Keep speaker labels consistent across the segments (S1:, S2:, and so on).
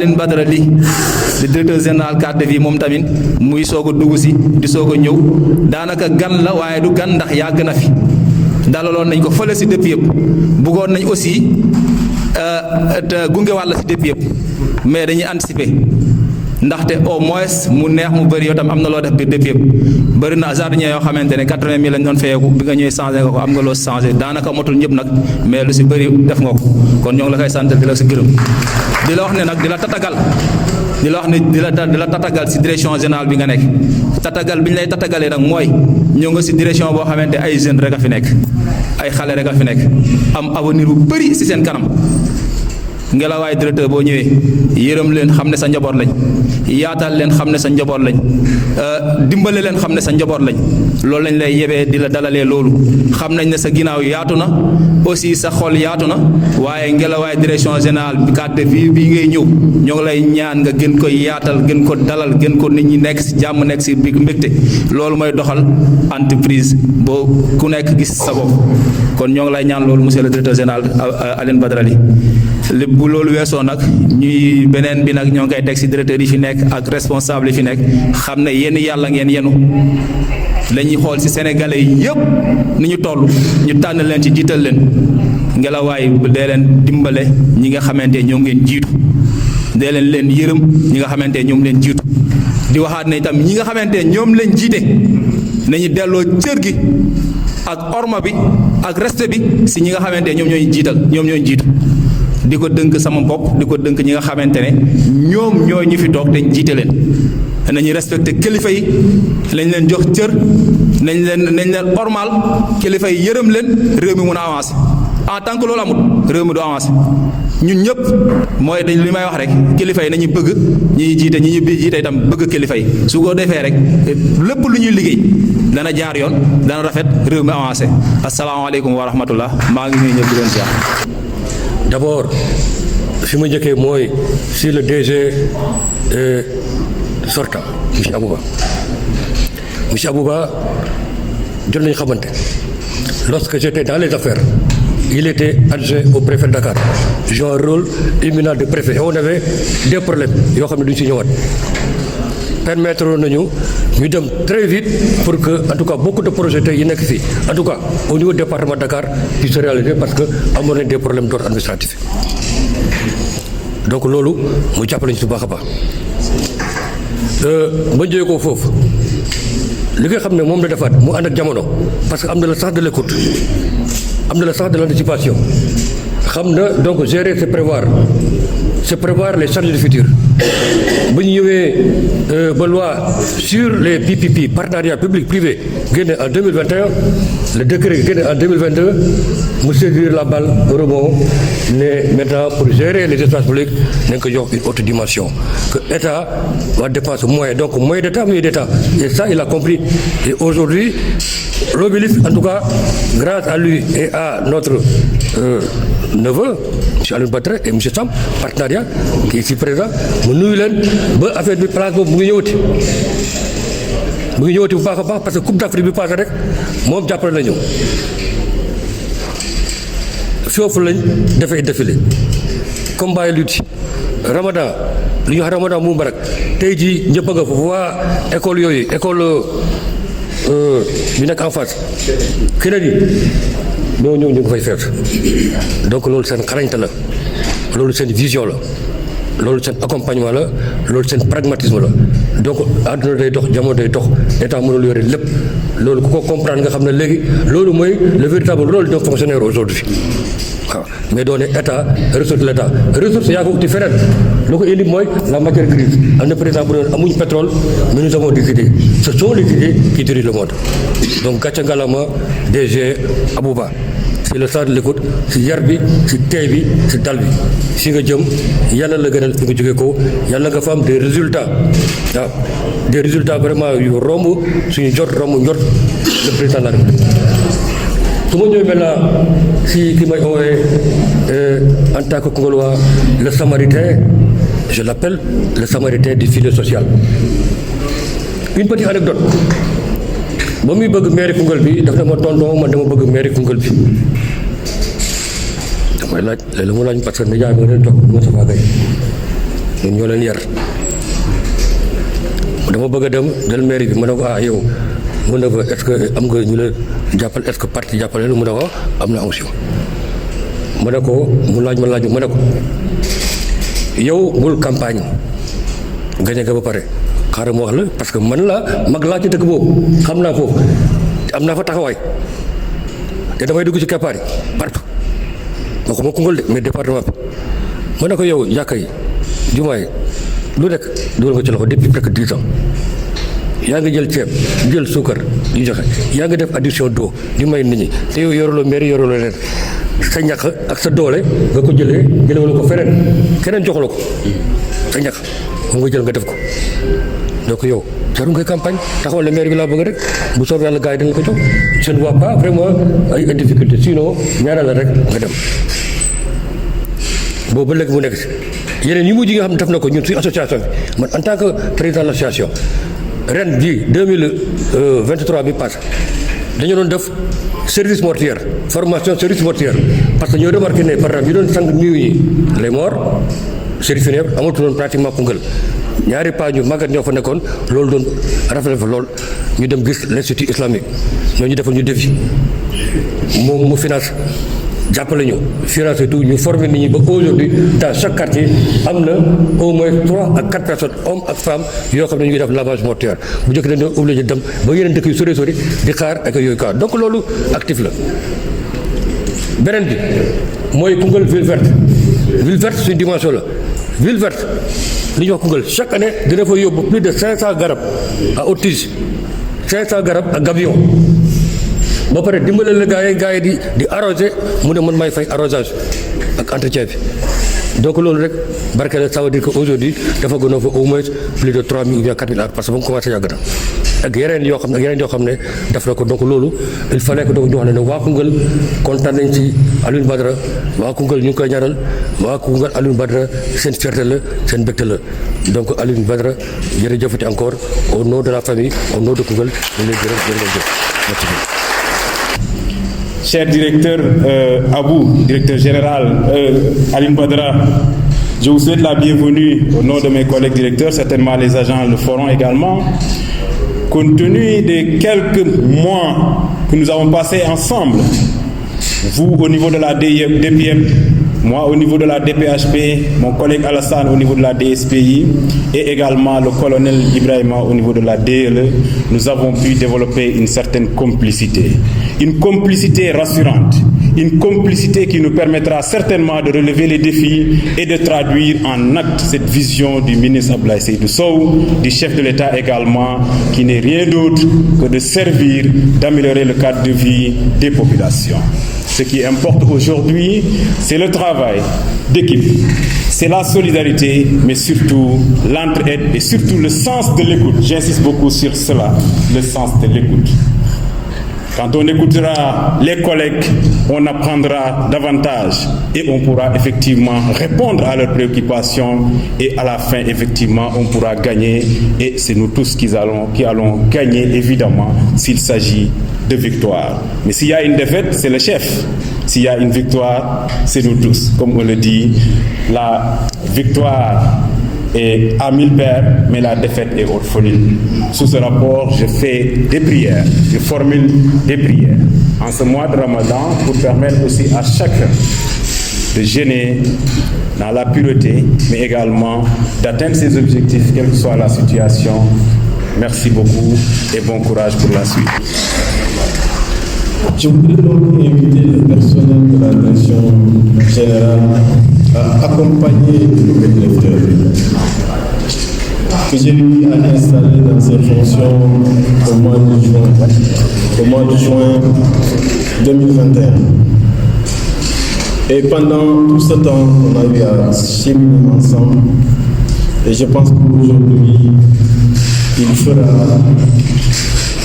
S1: Aline Badara Ly di directeur général cadre de vie moom tamit muy soog a dugg si di soog a ñëw daanaka gan la waaye du gan ndax yàgg na fi dalaloon nañ ko fële si dëpp yëpp bëggoon nañ aussi te gunge wàll si dëpp yëpp mais dañuy anticiper ndaxte au moins mu neex mu bëri yow tam am na loo def biir dëpp yëpp bëri na jardinier yoo xamante ne 80 000 lañ doon fayeeku bi nga ñëwee changé nga ko am nga loo changé daanaka motul ñëpp nag mais lu si bëri def nga ko kon ñoo ngi la koy sant di la si gërëm di la wax ne nag di la tatagal di la wax ne di la tatagal si direction générale bi nga nekk tatagal bi ñu lay tatagalee nag mooy ñëw nga si direction boo xamante ay jeunes rek a fi nekk ay xale rek a fi nekk am avenir bu bëri si seen kanam ngelawaay directeur boo ñëwee yërëm leen xam ne sa njaboot lañ yaatal leen xam ne sa njaboot lañ dimbale leen xam ne sa njaboot lañ loolu lañ lay yebee di la dalalee loolu xam nañ ne sa ginnaaw yaatu na aussi sa xol yaatu na waaye ngelawaay direction générale bi cadre de vie bii ngay ñëw ñoo ngi lay ñaan nga gën ko yaatal gën ko dalal gën ko nit ñi nekk si jàmm nekk si biir mbégte loolu mooy doxal entreprise boo ku nekk gis sa bopp kon ñoo ngi lay ñaan loolu monsieur le directeur général Aline Badara Ly lépp bu loolu weesoo nag ñuy beneen bi nag ñoo ngi koy teg si directeur yi fi nekk ak responsable yi fi nekk xam ne yéen yàlla ngeen yenu la ñuy xool si sénégalais yi yëpp ni ñu toll ñu tànn leen ci jiital leen ngelawaay dee leen dimbale ñi nga xamante ñoo ngeen jiitu dee leen yërëm ñi nga xamante ñoom leen jiitu di waxaat ne itam ñi nga xamante ñoom leen jiite nañu delloo cër gi ak orma bi ak respect bi si ñi nga xamante ñoom ñooy jiital ñoom ñooy jiitu di ko dënk sama bopp di ko dënk ñi nga xamante ne ñoom ñoo ñu fi toog te jiite leen nañu respecté kilifa yi nañ leen jox cër nañ leen ormal kilifa yi yërëm leen réew mi mun a avancé en tant que loolu amul réew mi du avancé ñun ñëpp mooy dañ li may wax rek kilifa yi nañu bëgg ñi jiite ñi ñu jiite itam bëgg kilifa yi su ko defee rek lépp lu ñuy liggéey dana jaar yoon dana rafet réew mi avancé asalaamaaleykum wa rahmatullah maa ngi nuyu ñëpp di leen ziar.
S2: D'abord fi ma njëkkee mooy si le DG sortant monsieur Abouba jot nañu xamante lorsque j'étais dans les affaires il était adjoint au préfet de Dakar j'ai un rôle éminent de préfet et on avait des problèmes yoo xam ne duñu si ñëwaat permettre nañu ñu dem très vite pour que en tout cas beaucoup de projets tey yi nekk fii en tout cas au niveau du département de Dakar puisse se réaliser parce que amoon nañ des problèmes d'ordre administratif donc loolu mu jàppale ñu si baax a baax ba jógee ko foofu li nga xam ne moom la defaat mu ànd ak jamono parce que am na le sens de l'écoute am na le sens de l'anticipation xam na donc gérer c'est prévoir les charges du futur bu ñu ñëwee ba loi sur les PPP partenariat public privé génne en 2021 le décret génne en 2022 mu saisir la balle au rebond ne maintenant pour gérer les espaces publics nañ ko jox une autre dimension que état va dépenser moyen donc moyen d'état et ça il a compris et aujourd'hui l'obélisque en tout cas grâce à lui et à notre neveu monsieur Alioune Badara et monsieur Sam partenariat qui est ici présent mu nuyu leen ba affaire bi place boobu mu ngi ñëwati bu baax a baax parce que coupe d'Afrique bi passé rek moom jàppale nañu foofu lañ defee défilé combat yi lutte Ramadan lu ñu wax Ramadan Moubarak tey jii ñëpp a nga foofu waa école yooyu école bi nekk en face Kennedy ñoo ñu ngi fay feet donc loolu seen xarañte la loolu seen vision la loolu seen accompagnement la loolu seen pragmatisme la donc àdduna day dox jamono day dox état mënul yore lépp loolu ku ko comprendre nga xam ne léegi loolu mooy le véritable rôle d'un fonctionnaire aujourd'hui waaw mais doone état ressource l'état ressource yaa ko uti feneen loo ko indi mooy la matière grise am na président bu doon amuñ pétrole mais nous avons des idées ce sont les idées qui dirigent le monde donc gàcce ngalama DG Abouba c'est le sens de l'écoute si yar bi si tey bi si dal bi si nga jëm yàlla la gënal fi nga jógee ko yàlla nga fa am des résultats waaw des résultats vraiment yu romb suñu jot romb njot le président de la République su ma ñëwee maintenant si ki may oowee en tant que Congolois le samaritain je l'appelle le samaritain du filet social une petite anecdote ba muy bëgg mairie Koungheul bi daf ne ma tonton man dama bëgg mairie Koungheul bi damay laaj léeg-léeg mu laaj parce que nijaay ma leen toog Moustapha Gaye ñun ñoo leen yar dama bëgg a dem del mairie bi ma ne ko yow mu ne ko est-ce que am nga ñu la jàppale est-ce que parti jàppale la mu ne ko am na onction ma ne ko mu laaj ma ne ko yow bul campagne gañe nga ba pare xaaral ma wax la parce que man la mag laa ci dëkk boobu xam naa foofu am naa fa taxawaay te damay dugg ci keppaar yi partout waxuma Koungheul de mais département bi ma ne ko yow jàkka yi jumaa yi lu nekk dugal nga ci loxo depuis presque 10 ans yaa ngi jël ceeb jël suukar di joxe yaa ngi def addition d'eau di may nit ñi te yow yoruloo mairie yoruloo leen sa ñàkk ak sa doole nga ko jëlewala ko feneen keneen jox la ko sa ñàkk moom nga jël nga def ko donc yow jarul ngay campagne taxawal ne maire bi laa bëgg rek bu soobee yàlla gars yi dañ ko jox je ne vois pas vraiment ay difficulté sinon ñaanal la rek nga dem boobu ba léegi mu nekk si yeneen yi mujj yi nga xam ne def na ko ñun suñu association bi man en tant que président de l'association ren bii 2023 bi passé dañu doon def service mortuaire formation service mortuaire parce que ñoo remarqué ne par exemple ñu doon sang néew yi les morts service funèbre amatuloon pratiquement Koungheul ñaari paa ñu màggat ñoo fa nekkoon loolu doon rafetlu fa lool ñu dem gis l'institut islamique ñoo ñu defal ñu defi moom mu finance jàppale ñu financé tout ñu former nit ñi ba aujourd'hui dans chaque quartier am na au moins 3 à 4 personnes hommes ak femmes yoo xam ne ñu ngi def lavage mortuaire bu njëkk dañoo obligé dem ba yeneen dëkk yu sori di xaar ak yooyu quoi donc loolu actif la. beneen bi mooy Koungheul ville verte suñu dimension la ville verte li ñuy wax Koungheul chaque année dina fa yóbbu plus de 500 garab à haute tige 500 garab ak gabion ba pare dimbale la gars yi di arroser mu ne man may fay arrosage ak entretien bi donc loolu rek barke la ça veut dire que aujourd'hui dafa gënoo fa au moins plus de 3000 ou bien 4000 ans parce que ba mu commencé yàgg na ak yeneen yoo xam ne def na ko donc loolu il fallait que donc ñu wax ne waa Koungheul kontaan nañ ci Alioune Badara waa Koungheul ñu ngi koy ñaanal waa Koungheul Alioune Badara seen fierté la seen mbégte la donc Alioune Badara jërëjëfati encore au nom de la famille au nom de Koungheul ñu lay gërëm jërëjëf merci beaucoup.
S3: Cher directeur Abou, directeur général Alioune Badara, je vous souhaite la bienvenue au nom de mes collègues directeurs, certainement les agents le feront également. Compte tenu des quelques mois que nous avons passés ensemble, vous au niveau de la DPM, moi au niveau de la DPHP, mon collègue Alassane au niveau de la DSPI et également le colonel Ibrahima au niveau de la DLE, nous avons pu développer une certaine complicité. Une complicité rassurante, une complicité qui nous permettra certainement de relever les défis et de traduire en acte cette vision du ministre Abdoulaye Seydou Sow, du chef de l'État également, qui n'est rien d'autre que de servir, d'améliorer le cadre de vie des populations. Ce qui importe aujourd'hui, c'est le travail d'équipe, c'est la solidarité, mais surtout l'entraide et surtout le sens de l'écoute. J'insiste beaucoup sur cela, le sens de l'écoute. Quand on écoutera les collègues, on apprendra davantage et on pourra effectivement répondre à leurs préoccupations et à la fin, effectivement, on pourra gagner et c'est nous tous qui allons gagner, évidemment, s'il s'agit de victoire. Mais s'il y a une défaite, c'est le chef. S'il y a une victoire, c'est nous tous. Comme on le dit, la victoire est à 1000 paires, mais la défaite est orpheline. Sous ce rapport, je fais des prières, je formule des prières en ce mois de Ramadan pour permettre aussi à chacun de jeûner dans la pureté, mais également d'atteindre ses objectifs, quelle que soit la situation. Merci beaucoup et bon courage pour la suite.
S4: Je voudrais donc inviter le personnel de la direction générale à accompagner le directeur que j'ai eu à installer dans ses fonctions au mois de juin 2021. Et pendant tout ce temps, on a eu à cheminer ensemble et je pense qu'aujourd'hui, il fera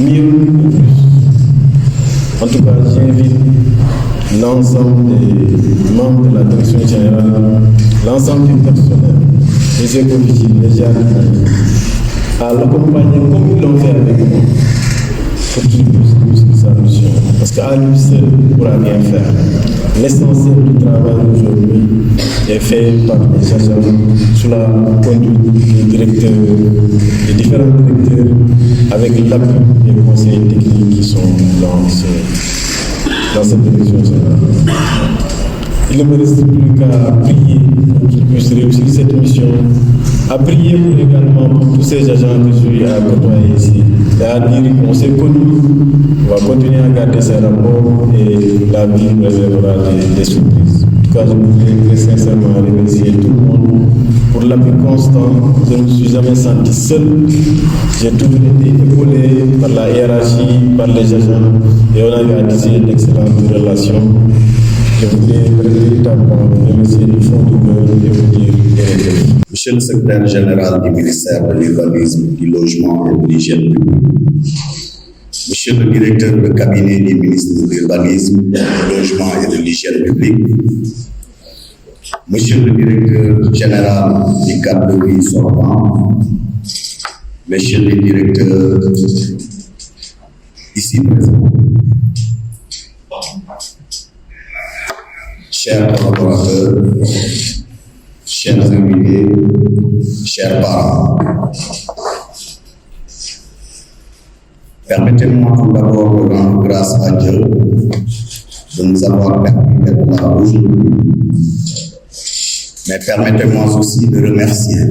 S4: mieux. En tout cas, j'invite l'ensemble des membres de la direction générale, l'ensemble du personnel, les écologistes, les jardiniers, à l'accompagner comme ils l'ont fait avec moi, pour qu'il puisse réussir sa mission. Parce qu'à lui seul, il ne pourra rien faire. l'essentiel du travail aujourd'hui est fait par les agents sous la conduite des différents directeurs avec l'appui des conseillers techniques qui sont dans cette direction générale. Il ne me reste plus qu'à prier pour qu'ils puissent réussir cette mission, à prier également pour tous ces agents que je suis à côtoyer ici, et à dire qu'on s'est connus, on va continuer à garder ces rapports et la vie nous réservera des surprises. En tout cas, je voudrais très sincèrement remercier tout le monde pour l'appui constant. Je ne me suis jamais senti seul. J'ai toujours été épaulé par la hiérarchie, par les agents, et on a eu à tisser d'excellentes relations. Je voudrais véritablement remercier du fond du cœur et vous dire merci.
S5: Monsieur le secrétaire général du ministère de l'Urbanisme, du Logement et de l'Hygiène publique, Monsieur le directeur de cabinet du ministre de l'Urbanisme, du Logement et de l'Hygiène publique, Monsieur le directeur général du cadre de vie sortant, Monsieur le directeur ici présent, chers collaborateurs, chers invités, chers parents, permettez-moi tout d'abord de rendre grâce à Dieu de nous avoir permis d'être là aujourd'hui. Mais permettez-moi aussi de remercier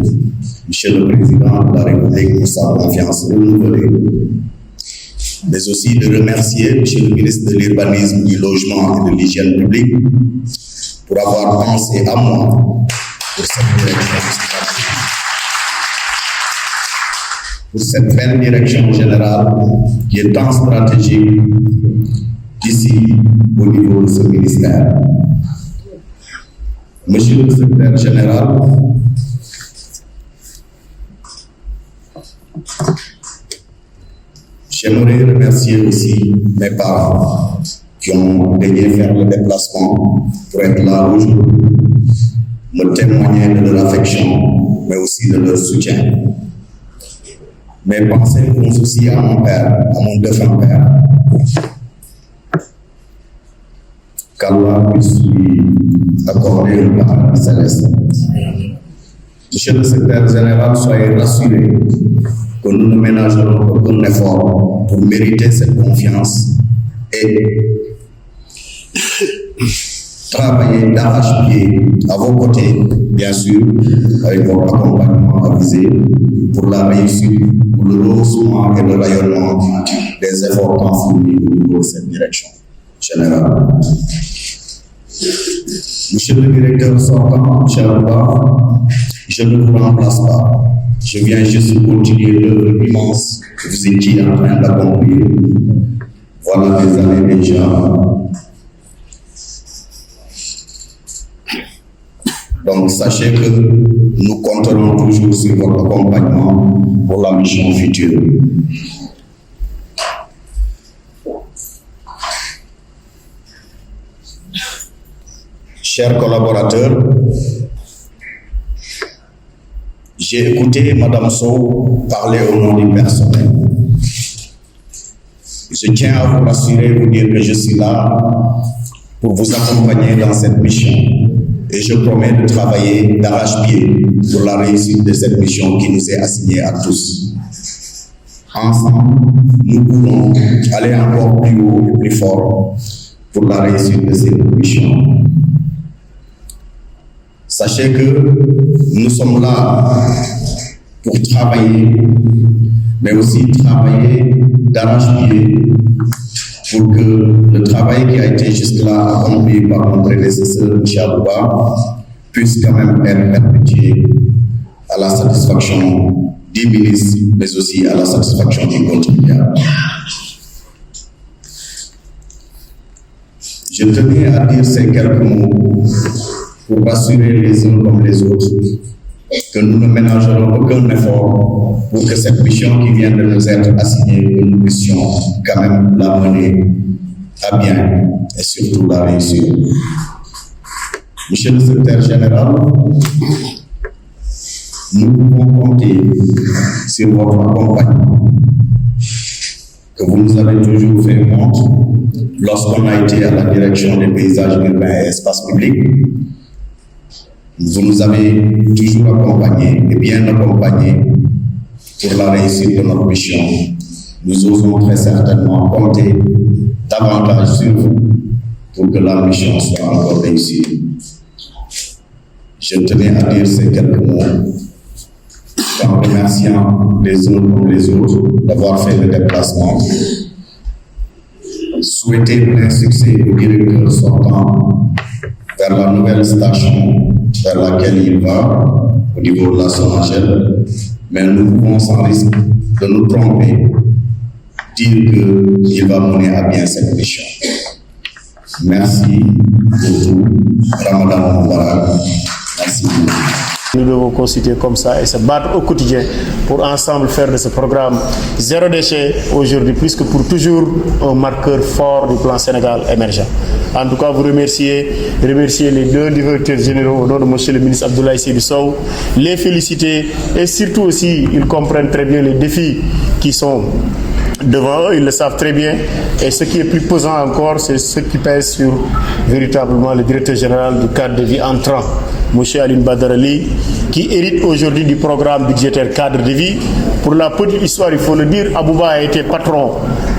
S5: Monsieur le Président de la République pour sa confiance renouvelée, mais aussi de remercier Monsieur le ministre de l'Urbanisme, du Logement et de l'Hygiène publique pour avoir pensé à moi pour cette belle direction générale qui est tant stratégique ici au niveau de ce ministère. Monsieur le secrétaire général, j'aimerais remercier aussi mes parents qui ont daigné faire le déplacement pour être là aujourd'hui, me témoigner de leur affection, mais aussi de leur soutien. Mes pensées vont aussi à mon père, à mon défunt père. Qu'Allah puisse lui accorder le paradis céleste. Monsieur le secrétaire général, soyez rassurés que nous ne ménagerons aucun effort pour mériter cette confiance et travailler d'arrache-pied à vos côtés, bien sûr, avec votre accompagnement avisé pour la réussite, pour le rehaussement et le rayonnement des efforts tant fournis au niveau de cette direction générale. Monsieur le directeur sortant, cher Abba, je ne vous remplace pas. Je viens juste continuer l'œuvre immense que vous étiez en train d'accomplir. Voilà des années déjà. Donc sachez que nous compterons toujours sur votre accompagnement pour la mission future. Chers collaborateurs, j'ai écouté Madame Sow parler au nom du personnel. Je tiens à vous rassurer, vous dire que je suis là pour vous accompagner dans cette mission. Et je promets de travailler d'arrache-pied pour la réussite de cette mission qui nous est assignée à tous. Ensemble, nous pourrons aller encore plus haut et plus fort pour la réussite de cette mission. Sachez que nous sommes là pour travailler, mais aussi travailler d'arrache-pied pour que le travail qui a été jusque-là accompli par mon prédécesseur, M. Abouba, puisse quand même être perpétué à la satisfaction du ministre, mais aussi à la satisfaction du contribuable. Je tenais à dire ces quelques mots pour rassurer les uns comme les autres que nous ne ménagerons aucun effort pour que cette mission qui vient de nous être assignée, que nous puissions quand même la mener à bien et surtout la réussir. Monsieur le secrétaire général, nous pouvons compter sur votre accompagnement, que vous nous avez toujours fait montre lorsqu'on a été à la direction des paysages urbains et espaces publics, vous nous avez toujours accompagnés et bien accompagnés pour la réussite de notre mission. Nous osons très certainement compter davantage sur vous pour que la mission soit encore réussie. Je tenais à dire ces quelques mots en remerciant les uns comme les autres d'avoir fait le déplacement. Souhaiter plein succès au directeur sortant vers la nouvelle station vers laquelle il va au niveau de la Sonagel, mais nous pouvons sans risque de nous tromper dire qu'il va mener à bien cette mission. Merci pour tout. Ramadan Mubarak. Merci beaucoup.
S4: Nous devons constituer comme ça et se battre au quotidien pour ensemble faire de ce programme zéro déchet aujourd'hui plus que pour toujours un marqueur fort du plan Sénégal émergent. En tout cas, vous remercier les deux directeurs généraux au nom de monsieur le ministre Abdoulaye Seydou Sow, les féliciter et surtout aussi, ils comprennent très bien les défis qui sont devant eux, ils le savent très bien. Et ce qui est plus pesant encore, c'est ce qui pèse sur véritablement le directeur général du cadre de vie entrant, M. Aline Badarali, qui hérite aujourd'hui du programme budgétaire cadre de vie. Pour la petite histoire, il faut le dire, Abouba a été patron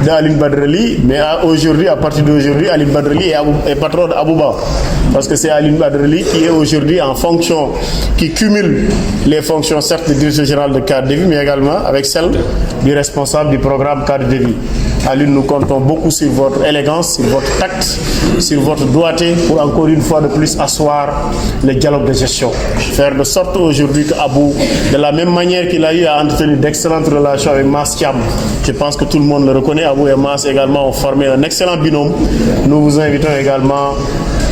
S4: d'Aline Badarali, mais aujourd'hui, à partir d'aujourd'hui, Aline Badarali est patron d'Abouba. Parce que c'est Aline Badarali qui est aujourd'hui en fonction, qui cumule les fonctions certes du directeur général de cadre de vie, mais également avec celle du responsable du programme cadre de vie. Aline, nous comptons beaucoup sur votre élégance, sur votre tact, sur votre doigté pour encore une fois de plus asseoir le dialogue de gestion. Faire de sorte aujourd'hui que Abou, de la même manière qu'il a eu à entretenir d'excellentes relations avec Mas Thiam, je pense que tout le monde le reconnaît, Abou et Mas également ont formé un excellent binôme. Nous vous invitons également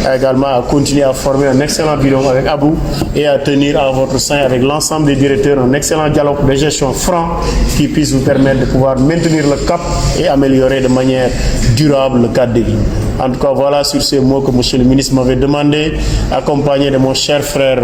S4: à continuer à former un excellent binôme avec Abou et à tenir à votre sein avec l'ensemble des directeurs un excellent dialogue de gestion franc qui puisse vous permettre de pouvoir maintenir le cap et améliorer de manière durable le cadre de vie. En tout cas, voilà sur ces mots que monsieur le ministre m'avait demandé, accompagné de mon cher frère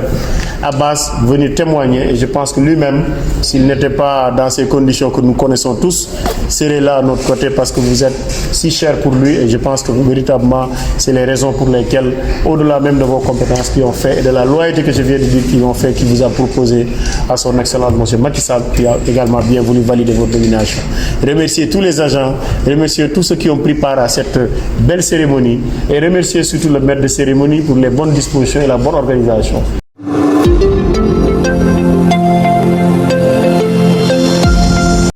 S4: Abbas, venir témoigner. Et je pense que lui-même, s'il n'était pas dans ces conditions que nous connaissons tous, serait là à notre côté parce que vous êtes si cher pour lui. Et je pense que véritablement, c'est les raisons pour lesquelles, au-delà même de vos compétences qui ont fait et de la loyauté que je viens de dire qui ont fait, qui vous a proposé à son excellence, monsieur Macky Sall, qui a également bien voulu valider votre nomination. Remercier tous les agents, remercier tous ceux qui ont pris part à cette belle cérémonie et remercier surtout le maître de cérémonie pour les bonnes dispositions et la bonne organisation.